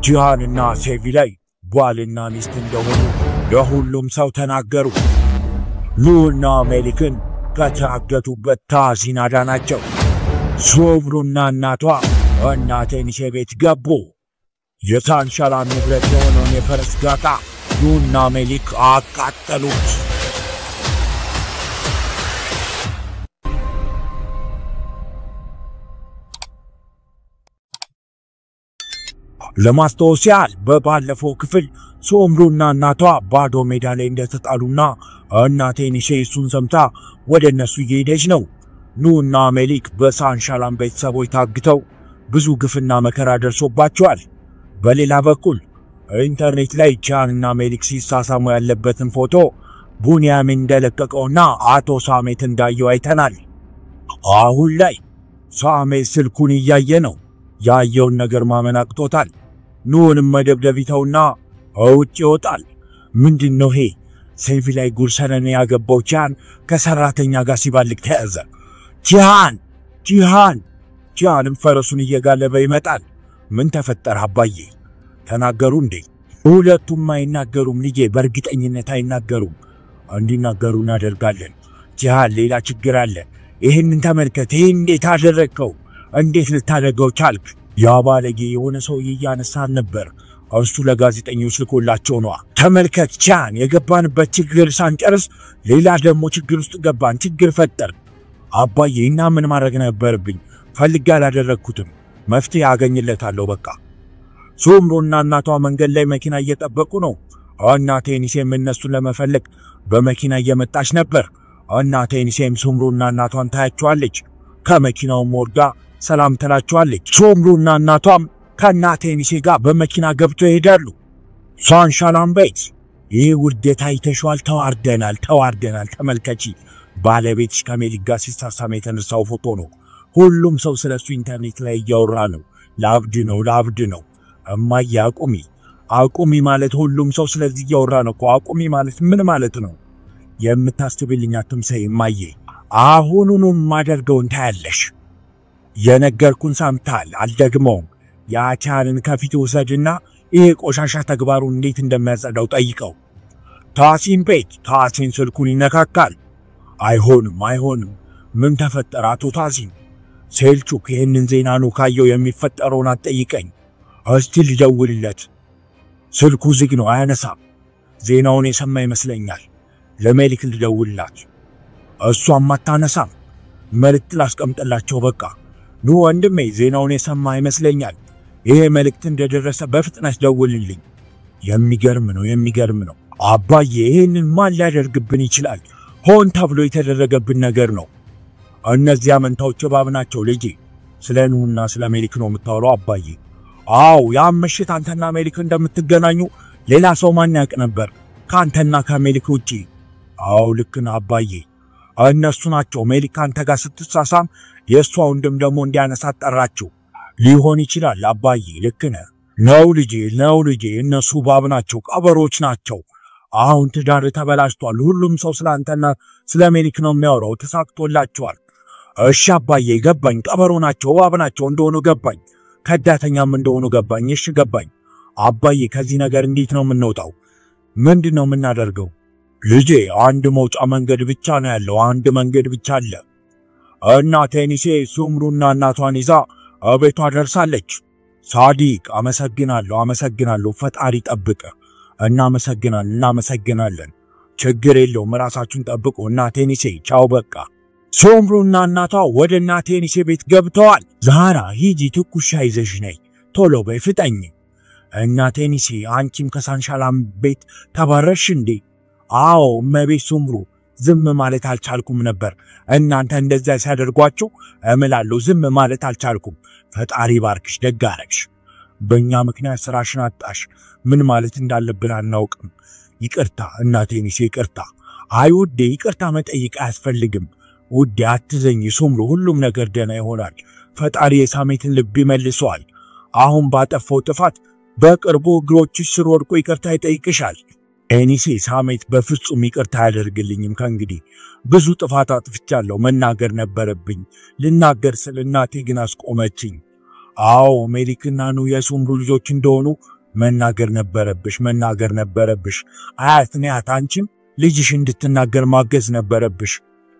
ጂሃንና ሴቪ ላይ ባልና ሚስት እንደሆኑ ለሁሉም ሰው ተናገሩ። ኑና ሜሊክን ከታገቱበት ታሲን አዳናቸው። ሶምሩና እናቷ እናቴንሴ ቤት ገቡ። የሳንሻላን ንብረት የሆነውን የፈረስ ጋጣ ኑና ሜሊክ አቃጠሉት። ለማስታወስ ያህል በባለፈው ክፍል ሶምሩና እናቷ ባዶ ሜዳ ላይ እንደተጣሉና እናቴንሴ እሱን ሰምታ ወደ እነሱ እየሄደች ነው። ኑና ሜሊክ በሳንሻላን ቤተሰቦች ታግተው ብዙ ግፍና መከራ ደርሶባቸዋል። በሌላ በኩል ኢንተርኔት ላይ ጂሃንና ሜሊክ ሲሳሳሙ ያለበትን ፎቶ ቡንያሚን እንደለቀቀውና አቶ ሳሜት እንዳየው አይተናል። አሁን ላይ ሳሜት ስልኩን እያየ ነው። ያየውን ነገር ማመን አቅቶታል። ኑንም መደብደብ ይተውና ውጭ ይወጣል። ምንድነው ይሄ? ሴቪ ላይ ጉርሰነን ያገባው ጂሃን ከሰራተኛ ጋር ሲባልቅ ተያዘ። ጂሃንም ፈረሱን እየጋለበ ይመጣል። ምን ተፈጠረ አባዬ? ተናገሩ እንዴ? ሁለቱም አይናገሩም ልጄ፣ በእርግጠኝነት አይናገሩም። እንዲናገሩ እናደርጋለን። ጂሃን ሌላ ችግር አለ። ይሄንን ተመልከት። ይሄን እንዴት አደረግከው? እንዴት ልታደርገው ቻልክ? ያ ባለጌ የሆነ ሰው እያነሳን ነበር። እሱ ለጋዜጠኞች ልኮላቸው ነው። ተመልከት ጂሃን፣ የገባንበት ችግር ሳንጨርስ ሌላ ደግሞ ችግር ውስጥ ገባን። ችግር ፈጠር አባዬ። እና ምን ማድረግ ነበርብኝ? ፈልጌ አላደረኩትም። መፍትሄ አገኝለታለሁ በቃ። ሶምሩና እናቷ መንገድ ላይ መኪና እየጠበቁ ነው። እናቴንሴም እነሱን ለመፈለግ በመኪና እየመጣች ነበር። እናቴንሴም ሶምሩና እናቷን ታያቸዋለች። ከመኪናው ወርዳ ሰላም ትላቸዋለች። ሶምሩና እናቷም ከናቴንሴ ጋር በመኪና ገብተው ይሄዳሉ። ሳንሻላን ቤት ይህ ውርደት አይተሽዋል? ተዋርደናል። ተመልከቺ። ባለቤትሽ ከሜሊክ ጋር ሲሳሳም የተነሳው ፎቶ ነው። ሁሉም ሰው ስለሱ ኢንተርኔት ላይ እያወራ ነው። ላብድ ነው። እማዬ አቁሚ ማለት ሁሉም ሰው ስለዚህ እያወራ ነው እኮ። አቁሚ ማለት ምን ማለት ነው? የምታስብልኝ አትምሰይ እማዬ። አሁኑኑ ማደርገውን ታያለሽ። የነገርኩን ሰምታል፣ አልደግመውም። ያቻንን ከፊት ወሰድና ይሄ ቆሻሻ ተግባሩን እንዴት እንደሚያጸዳው ጠይቀው። ታሲን ስልኩን ይነካካል። አይሆንም። ምን ተፈጠረ አቶ ታሲን? ሴልቹክ ይህንን ዜና ነው ካየው የሚፈጠረውን አትጠይቀኝ። እስቲ ልደውልለት። ስልኩ ዝግ ነው፣ አያነሳም። ዜናውን የሰማ ይመስለኛል። ለሜሊክ ልደውልላት። እሷም አታነሳም። መልእክት ላስቀምጥላቸው በቃ። ኑ ወንድሜ፣ ዜናውን የሰማ ይመስለኛል። ይሄ መልእክት እንደደረሰ በፍጥነት ደውልልኝ። የሚገርም ነው አባዬ። ይሄንን ማን ሊያደርግብን ይችላል? ሆን ተብሎ የተደረገብን ነገር ነው። እነዚያ መንታዎች እባብ ናቸው ልጄ። ስለ ኑና ስለ ሜሊክ ነው የምታወራው አባዬ? አው ያም ምሽት አንተና ሜሊክ እንደምትገናኙ ሌላ ሰው ማን ያውቅ ነበር ካንተና ከሜሊክ ውጪ? አው ልክ ነህ አባዬ። እነሱ ናቸው ሜሊክ አንተ ጋር ስትሳሳም የሷ ወንድም ደግሞ እንዲያነሳት ጠራችው። ሊሆን ይችላል አባዬ፣ ልክ ነህ። ነው ልጄ። እነሱ እባብ ናቸው፣ ቀበሮች ናቸው። አሁን ትዳር ተበላሽቷል። ሁሉም ሰው ስላንተና ስለ ሜሊክ ነው የሚያወራው። ተሳክቶላቸዋል። እሺ አባዬ ገባኝ። ቀበሮ ናቸው፣ እባብ ናቸው እንደሆኑ ገባኝ። ከዳተኛም እንደሆኑ ገባኝ። እሺ ገባኝ አባዬ። ከዚህ ነገር እንዴት ነው የምንወጣው? ምንድነው የምናደርገው? ልጄ አንድ መውጫ መንገድ ብቻ ነው ያለው። አንድ መንገድ ብቻ አለ። እናቴንሴ ሶምሩና እናቷን ይዛ ቤቷ ደርሳለች። ሳዲቅ አመሰግናለሁ። ፈጣሪ ጠብቀ። እናመሰግናለን። ችግር የለውም፣ ራሳችሁን ጠብቁ። እናቴንሴ ቻው በቃ። ሶምሩና እናቷ ወደ እናቴንሴ ቤት ገብተዋል። ዛራ ሂጂ ትኩስ ሻይ ይዘሽ ነይ፣ ቶሎ በይ ፍጠኝ። እናቴንሴ አንቺም ከሳንሻላን ቤት ተባረርሽ እንዴ? አዎ እመቤት ሶምሩ፣ ዝም ማለት አልቻልኩም ነበር። እናንተ እንደዛ ሲያደርጓችሁ እምላለሁ፣ ዝም ማለት አልቻልኩም። ፈጣሪ ባርክሽ፣ ደግ አረግሽ። በእኛ ምክንያት ስራሽን አጣሽ። ምን ማለት እንዳለብን አናውቅም። ይቅርታ እናቴንሴ፣ ይቅርታ። አይ ውዴ፣ ይቅርታ መጠየቅ አያስፈልግም ውዴ፣ አትዘኝ ሶምሩ፣ ሁሉም ነገር ደህና ይሆናል። ፈጣሪ የሳሜትን ልብ ይመልሰዋል። አሁን ባጠፋው ጥፋት በቅርቡ እግሮችሽ ስር ወድቆ ይቅርታ ይጠይቅሻል። ኤኒሴ ሳሜት በፍጹም ይቅርታ አያደርግልኝም። ከእንግዲህ ብዙ ጥፋት አጥፍቻለሁ። መናገር ነበረብኝ። ልናገር ስለ እናቴ ግን አስቆመችኝ። አዎ ሜሊክና ኑ የሱምሩ ልጆች እንደሆኑ መናገር ነበረብሽ። አያት ናት፣ አንቺም ልጅሽ እንድትናገር ማገዝ ነበረብሽ።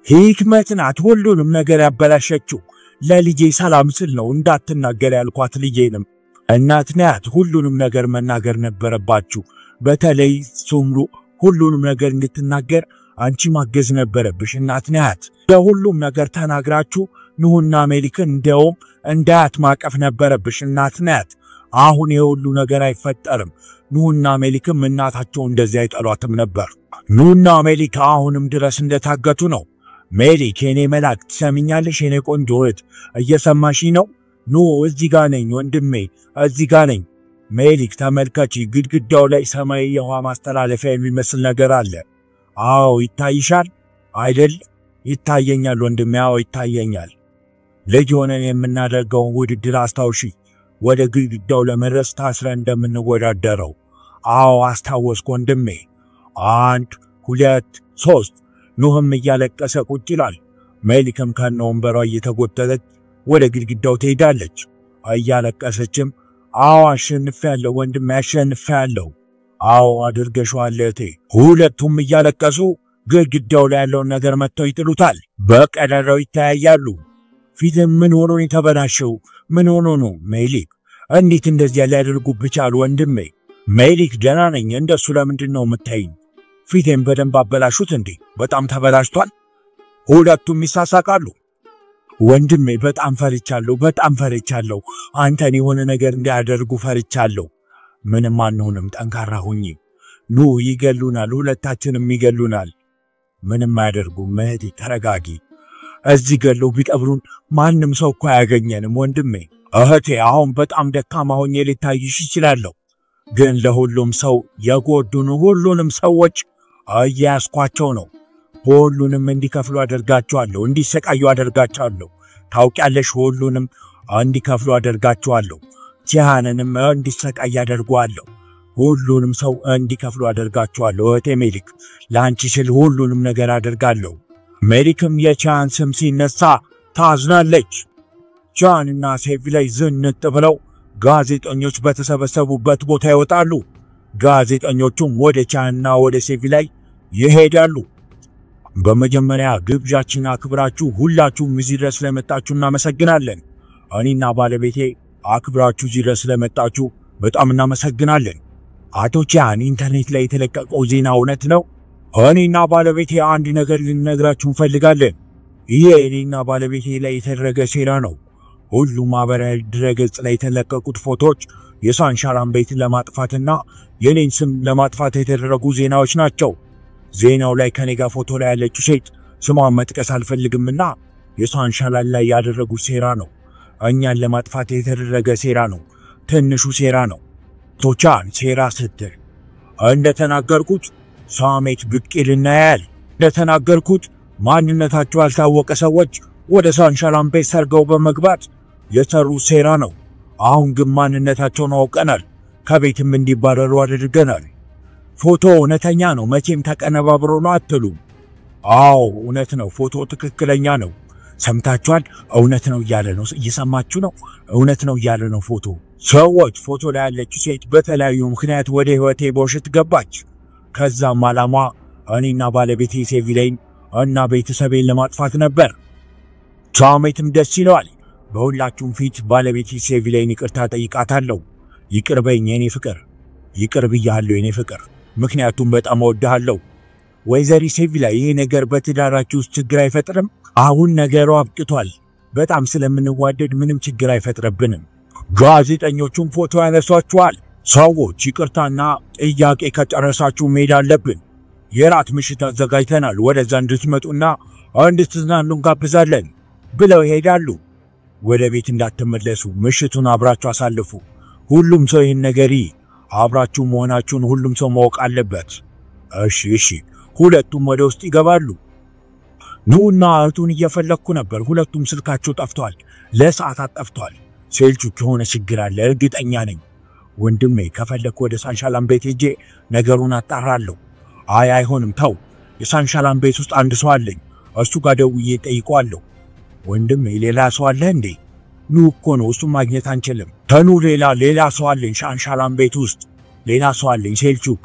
ሂክመት ናት ሁሉንም ነገር ያበላሸችው። ለልጄ ሰላም ስል ነው እንዳትናገር ያልኳት ልጄንም። እናት ናት ሁሉንም ነገር መናገር ነበረባችሁ። በተለይ ሱምሩ ሁሉንም ነገር እንድትናገር አንቺ ማገዝ ነበረብሽ። እናት ናት ለሁሉም ነገር ተናግራችሁ ኑና ሜሊክን እንደውም እንዳት ማቀፍ ነበረብሽ። እናት ናት። አሁን የሁሉ ነገር አይፈጠርም። ኑና ሜሊክም እናታቸው እንደዚህ አይጠሏትም ነበር። ኑና ሜሊክ አሁንም ድረስ እንደታገቱ ነው። ሜሊክ የኔ መላክ ትሰሚኛለሽ? የኔ ቆንጆ እህት እየሰማሽ ነው? ኑ እዚህ ጋር ነኝ ወንድሜ፣ እዚህ ጋር ነኝ። ሜሊክ ተመልከቺ፣ ግድግዳው ላይ ሰማያዊ የውሃ ማስተላለፊያ የሚመስል ነገር አለ። አዎ ይታይሻል አይደል? ይታየኛል ወንድሜ፣ አዎ ይታየኛል። ልጅ ሆነን የምናደርገውን ውድድር አስታውሺ። ወደ ግድግዳው ለመድረስ ታስረን እንደምንወዳደረው። አዎ አስታወስኩ ወንድሜ። 1 2 3 ኑህም እያለቀሰ ቁጭ ይላል። ሜሊክም ከነወንበሯ እየተጎተተች ወደ ግድግዳው ትሄዳለች። እያለቀሰችም አዎ አሸንፌያለሁ ወንድሜ፣ አሸንፌያለሁ። አዎ አድርገሽዋል እህቴ። ሁለቱም እያለቀሱ ግድግዳው ላይ ያለውን ነገር መጥተው ይጥሉታል። በቀዳዳው ይተያያሉ። ፊትም ምን ሆኖ የተበላሸው? ምን ሆኖ ነው? ሜሊክ እንዴት እንደዚህ ሊያደርጉብህ ቻሉ ወንድሜ? ሜሊክ ደህና ነኝ። እንደሱ ለምንድን ነው የምታይኝ? ፊቴም በደንብ አበላሹት እንዴ? በጣም ተበላሽቷል። ሁለቱም ይሳሳቃሉ። ወንድሜ በጣም ፈርቻለሁ። አንተን የሆነ ነገር እንዲያደርጉ ፈርቻለሁ። ምንም አንሆንም፣ ጠንካራ ሁኚ። ኑ ይገሉናል፣ ሁለታችንም ይገሉናል። ምንም አያደርጉም እህቴ፣ ተረጋጊ። እዚህ ገለው ቢቀብሩን ማንም ሰው እኮ አያገኘንም ወንድሜ። እህቴ አሁን በጣም ደካማ ሆኜ ልታይሽ ይችላለሁ፣ ግን ለሁሉም ሰው የጎዱን ሁሉንም ሰዎች እያስኳቸው ነው። ሁሉንም እንዲከፍሉ አደርጋቸዋለሁ፣ እንዲሰቃዩ አደርጋቸዋለሁ። ታውቂያለሽ፣ ሁሉንም እንዲከፍሉ አደርጋቸዋለሁ። ጂሃንንም እንዲሰቃይ አደርጋለሁ። ሁሉንም ሰው እንዲከፍሉ አደርጋቸዋለሁ። እህቴ ሜሊክ ላንቺ ስል ሁሉንም ነገር አደርጋለሁ። ሜሊክም የጂሃን ስም ሲነሳ ታዝናለች። ጂሃንና ሴቪ ላይ ዝንጥ ብለው ጋዜጠኞች በተሰበሰቡበት ቦታ ይወጣሉ። ጋዜጠኞቹም ወደ ጂሃንና ወደ ሴቪ ላይ ይሄዳሉ። በመጀመሪያ ግብዣችን አክብራችሁ ሁላችሁም እዚህ ድረስ ስለመጣችሁ እናመሰግናለን። እኔና ባለቤቴ አክብራችሁ እዚህ ድረስ ስለመጣችሁ በጣም እናመሰግናለን። አቶ ጂሃን ኢንተርኔት ላይ የተለቀቀው ዜና እውነት ነው? እኔና ባለቤቴ አንድ ነገር ልንነግራችሁ እንፈልጋለን። ይሄ እኔና ባለቤቴ ላይ የተደረገ ሴራ ነው። ሁሉም ማህበራዊ ድረገጽ ላይ የተለቀቁት ፎቶዎች የሳንሻላን ቤት ለማጥፋትና የኔን ስም ለማጥፋት የተደረጉ ዜናዎች ናቸው። ዜናው ላይ ከኔ ጋር ፎቶ ላይ ያለችው ሴት ስሟን መጥቀስ አልፈልግምና የሳንሻላን ላይ ያደረጉት ሴራ ነው። እኛን ለማጥፋት የተደረገ ሴራ ነው። ትንሹ ሴራ ነው። ቶቻን ሴራ ስትል እንደተናገርኩት ሳሜት ብቅ ይልና ያያል። እንደተናገርኩት ማንነታቸው ያልታወቀ ሰዎች ወደ ሳንሻላን ቤት ሰርገው በመግባት የሰሩ ሴራ ነው። አሁን ግን ማንነታቸውን አውቀናል። ከቤትም እንዲባረሩ አድርገናል። ፎቶ እውነተኛ ነው፣ መቼም ተቀነባብሮ ነው አትሉም? አዎ እውነት ነው። ፎቶ ትክክለኛ ነው። ሰምታችኋል? እውነት ነው እያለ ነው። እየሰማችሁ ነው? እውነት ነው እያለ ነው ፎቶ። ሰዎች ፎቶ ላይ ያለችው ሴት በተለያዩ ምክንያት ወደ ህይወቴ በውሸት ገባች። ከዛም ዓላማ እኔና ባለቤቴ ሴቪ ላይን እና ቤተሰቤን ለማጥፋት ነበር። ሳሜትም ደስ ይለዋል። በሁላችሁም ፊት ባለቤቴ ሴቪ ላይን ይቅርታ ጠይቃታለሁ። ይቅር በይኝ የኔ ፍቅር፣ ይቅር ብያለሁ የኔ ፍቅር፣ ምክንያቱም በጣም እወድሃለሁ። ወይዘሪ ሴቪ ላይ ይሄ ነገር በትዳራችሁ ውስጥ ችግር አይፈጥርም? አሁን ነገሩ አብቅቷል። በጣም ስለምንዋደድ ምንም ችግር አይፈጥርብንም። ጋዜጠኞቹም ፎቶ ያነሷችኋል። ሰዎች ይቅርታና ጥያቄ ከጨረሳችሁ መሄድ አለብን። የራት ምሽት አዘጋጅተናል፣ ወደዛ እንድትመጡና እንድትዝናኑ እንጋብዛለን ብለው ይሄዳሉ። ወደ ቤት እንዳትመለሱ፣ ምሽቱን አብራችሁ አሳልፉ። ሁሉም ሰው ይህን ነገር አብራችሁ መሆናችሁን ሁሉም ሰው ማወቅ አለበት። እሺ። ሁለቱም ወደ ውስጥ ይገባሉ። ኑና እህቱን እየፈለኩ ነበር። ሁለቱም ስልካቸው ጠፍቷል፣ ለሰዓታት ጠፍቷል። ሴልቹክ የሆነ ችግር አለ እርግጠኛ ነኝ። ወንድሜ ከፈለኩ ወደ ሳንሻላን ቤት ሄጄ ነገሩን አጣራለሁ። አይሆንም፣ ተው። የሳንሻላን ቤት ውስጥ አንድ ሰው አለኝ፣ እሱ ጋር ደውዬ ጠይቀዋለሁ። ወንድሜ ሌላ ሰው አለ እንዴ? ኑ እኮ ነው እሱ ማግኘት አንችልም ተኑ ሌላ ሰው አለኝ ሻንሻላን ቤት ውስጥ ሌላ ሰው አለኝ ሴልቹክ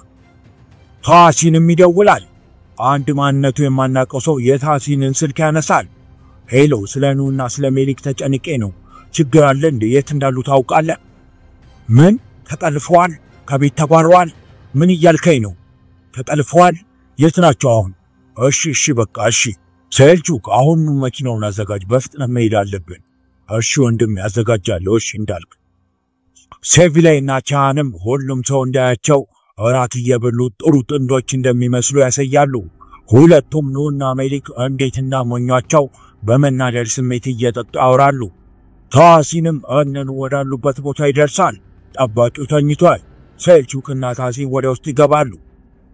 ታሲንም ይደውላል አንድ ማንነቱ የማናውቀው ሰው የታሲንን ስልክ ያነሳል ሄሎ ስለኑና ስለ ሜሊክ ተጨንቄ ነው ችግር አለ እንዴ የት እንዳሉ ታውቃለህ ምን ተጠልፈዋል ከቤት ተጓረዋል ምን እያልከኝ ነው ተጠልፈዋል የት ናቸው አሁን እሺ በቃ እሺ ሴልቹክ አሁን መኪናውን አዘጋጅ በፍጥነት መሄድ አለብን እሺ ወንድም ያዘጋጃለሁ እሺ እንዳልክ ሴቪላይና ቻንም ሁሉም ሰው እንዳያቸው እራት እየበሉ ጥሩ ጥንዶች እንደሚመስሉ ያሳያሉ ሁለቱም ኑና ሜሊክ እንዴት እንዳሞኛቸው በመናደድ ስሜት እየጠጡ ያወራሉ ታሲንም እነኑ ወዳሉበት ቦታ ይደርሳል ጠባቂው ተኝቷል ሴልቹክና ታሲን ወደ ውስጥ ይገባሉ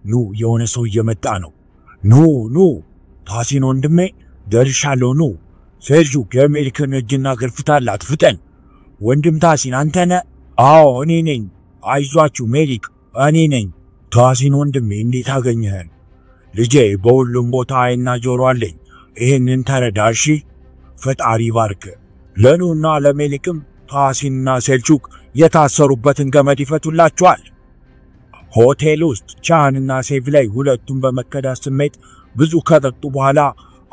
ኑ የሆነ ሰው እየመጣ ነው ኑ ታሲን ወንድሜ ደርሻለሁ ኑ ሴልቹክ የሜሊክን እጅና ግርፍታላት ፍጠን ወንድም ታሲን አንተ ነህ አዎ እኔ ነኝ አይዟችሁ ሜሊክ እኔ ነኝ ታሲን ወንድሜ እንዴት አገኘኸን ልጄ በሁሉም ቦታ አይና ጆሮ አለኝ ይሄንን ተረዳሽ ፈጣሪ ባርክ ለኑና ለሜሊክም ታሲንና ሴልቹክ የታሰሩበትን ገመድ ይፈቱላቸዋል ሆቴል ውስጥ ቻንና ሴቪላይ ሁለቱም በመከዳት ስሜት ብዙ ከጠጡ በኋላ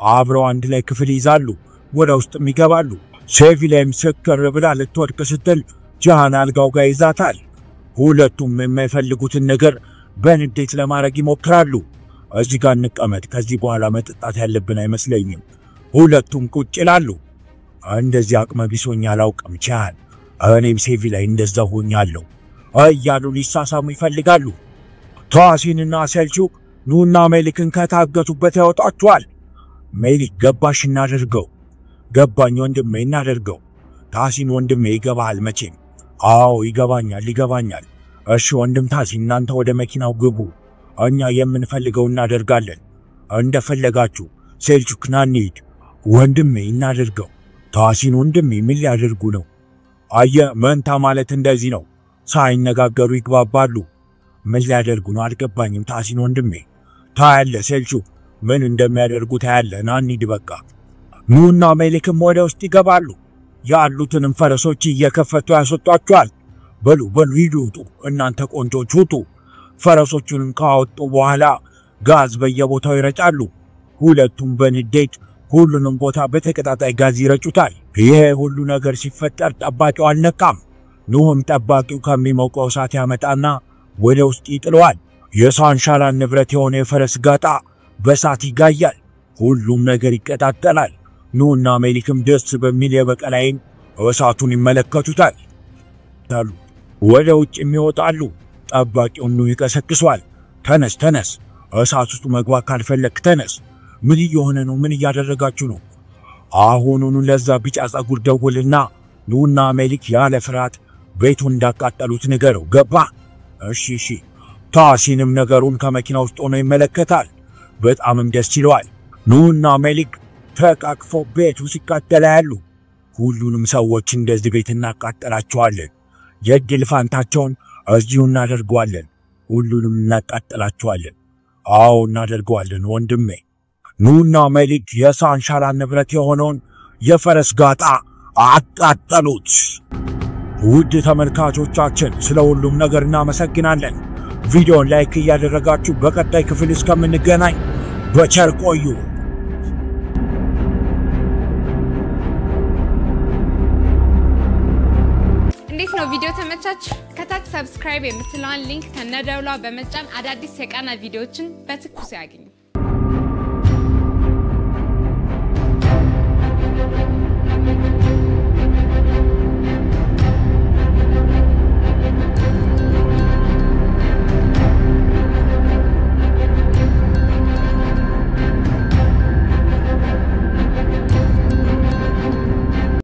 አብረው አንድ ላይ ክፍል ይዛሉ ወደ ውስጥም ይገባሉ ሴቪላይም ስክር ብላ ልትወድቅ ስትል ቻን አልጋው ጋር ይዛታል ሁለቱም የማይፈልጉትን ነገር በንዴት ለማድረግ ይሞክራሉ እዚህ ጋር እንቀመጥ ከዚህ በኋላ መጠጣት ያለብን አይመስለኝም ሁለቱም ቁጭ ይላሉ እንደዚህ አቅመ ቢሶኛ አላውቅም ቻን እኔም ሴቪላይ እንደዛ ሆኛለሁ እያሉ ሊሳሳሙ ይፈልጋሉ ታሲንና ሴልቹክ ኑና ሜሊክን ከታገቱበት ያወጣቸዋል ሜሊክ ገባሽ እናደርገው ገባኝ ወንድሜ እናደርገው ታሲን ወንድሜ ይገባሃል መቼም አዎ ይገባኛል እሺ ወንድም ታሲን እናንተ ወደ መኪናው ግቡ እኛ የምንፈልገው እናደርጋለን እንደፈለጋችሁ ሴልቹክ ና እንሂድ ወንድሜ እናደርገው ታሲን ወንድሜ ምን ሊያደርጉ ነው አየ መንታ ማለት እንደዚህ ነው ሳይነጋገሩ ይግባባሉ ምን ሊያደርጉ ነው አልገባኝም ታሲን ወንድሜ ታያለ ሴልቹክ ምን እንደሚያደርጉ ታያለ ና እንሂድ በቃ ኑና ሜሊክም ወደ ውስጥ ይገባሉ ያሉትንም ፈረሶች እየከፈቱ ያስወጣቸዋል በሉ ይዱጡ እናንተ ቆንጆች ውጡ ፈረሶቹን ካወጡ በኋላ ጋዝ በየቦታው ይረጫሉ ሁለቱም በንዴት ሁሉንም ቦታ በተከታታይ ጋዝ ይረጩታል ይሄ ሁሉ ነገር ሲፈጠር ጠባቂው አልነቃም ኑህም ጠባቂው ከሚሞቀው እሳት ያመጣና ወደ ውስጥ ይጥለዋል የሳንሻላን ንብረት የሆነ የፈረስ ጋጣ በእሳት ይጋያል ሁሉም ነገር ይቀጣጠላል ኑና ሜሊክም ደስ በሚል የበቀል ዓይን እሳቱን ይመለከቱታል ወደ ውጭ የሚወጣሉ ጠባቂው ኑ ይቀሰቅሷል ተነስ እሳት ውስጥ መግባት ካልፈለክ ተነስ ምን እየሆነ ነው ምን እያደረጋችሁ ነው አሁኑኑ ለዛ ቢጫ ጸጉር ደውልና ኑና ሜሊክ ያለ ፍርሃት ቤቱን እንዳቃጠሉት ንገረው ገባ እሺ ታሲንም ነገሩን ከመኪና ውስጥ ሆኖ ይመለከታል በጣምም ደስ ይለዋል ኑና ሜሊክ ተቃቅፎ ቤቱ ሲቃጠል ያሉ ሁሉንም ሰዎች እንደዚህ ቤት እናቃጠላቸዋለን የድል ፋንታቸውን እዚሁ እናደርገዋለን ሁሉንም እናቃጠላቸዋለን አዎ እናደርገዋለን ወንድሜ ኑና ሜሊክ የሳንሻላን ንብረት የሆነውን የፈረስ ጋጣ አቃጠሉት ውድ ተመልካቾቻችን ስለ ሁሉም ነገር እናመሰግናለን ቪዲዮን ላይክ እያደረጋችሁ በቀጣይ ክፍል እስከምንገናኝ በቸር ቆዩ እንዴት ነው ቪዲዮ ተመቻችሁ ከታች ሰብስክራይብ የምትለውን ሊንክ ተነደውላ በመጫን አዳዲስ የቃና ቪዲዮዎችን በትኩስ ያገኙ